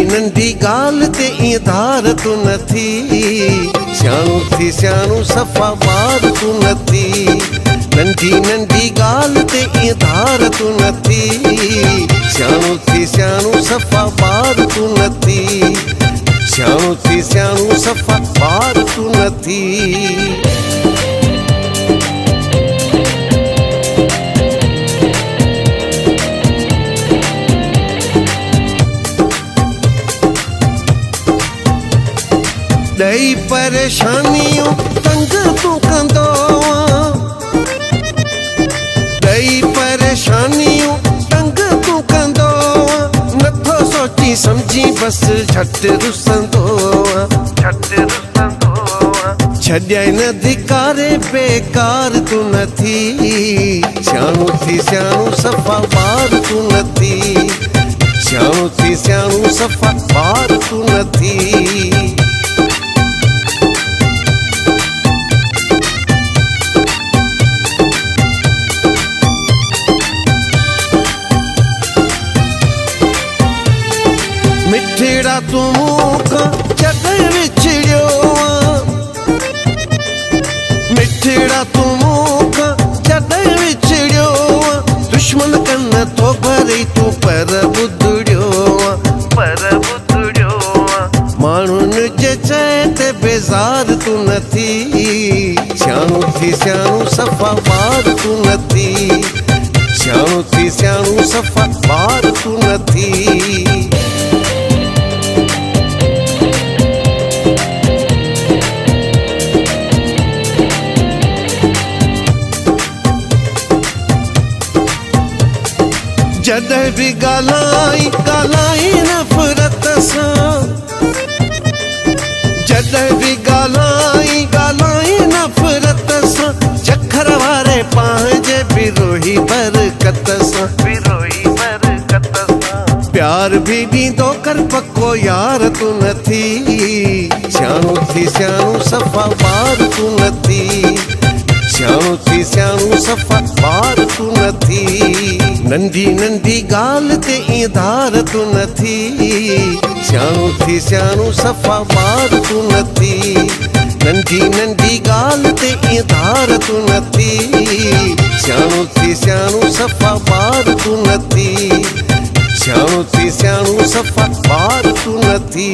नंढी गाल ते ईअं धार तू नथी, सियाणो थी सियाणो सफ़ा ॿार तू नथी। नंढी नंढी गाल ते ईअं धार तू नथी, सियाणो थी सियाणो सफ़ा ॿार तू नथी। सियाणो थी सियाणो सफ़ा ॿार तू नथी। ॾही परेशानियूं तंग तूं कंदो, ॾही परेशानियूं तंग तूं कंदो, नथो सोची सम्झी बसि झट रुसंदो, छॾे न धिकारे बेकार तूं नथी। सियाणो थी सियाणो सफ़ा ॿार तूं नथी। सियाणो थी सियाणो सफ़ा ॿार तूं नथी। मिठड़ा तू मूंखां जॾहिं विछड़ियो, मिठड़ा तू मूंखां जॾहिं विछड़ियो, दुश्मन कन थो भरी तूं पर ॿुधड़ियो, माण्हुनि जे चए ते बेज़ार तू नथी। सियाणो थी सियाणो सफ़ा ॿार तू नथी। सियाणो थी सियाणो सफ़ा ॿार तू नथी। जॾहिं बि ॻाल्हाई नफ़रत सां, जॾहिं बि ॻाल्हाई नफ़रत सां, चखर वारे पंहिंजे विरोही बरकत सां, प्यार बि ॾींदो कर पको यार तू नथी। सियाणो थी सियाणो सफ़ा ॿार तू नथी। सियाणो थी सियाणो सफ़ा ॿार तू नथी। नंढी नंढी गाल ते ईअं धार तू नथी, सियाणो थी सियाणो सफ़ा ॿार तू नथी। नंढी नंढी गाल ते ईअं धार तू नथी, सियाणो थी सियाणो सफ़ा ॿार तू नथी। सियाणो थी सियाणो सफ़ा ॿार तू नथी।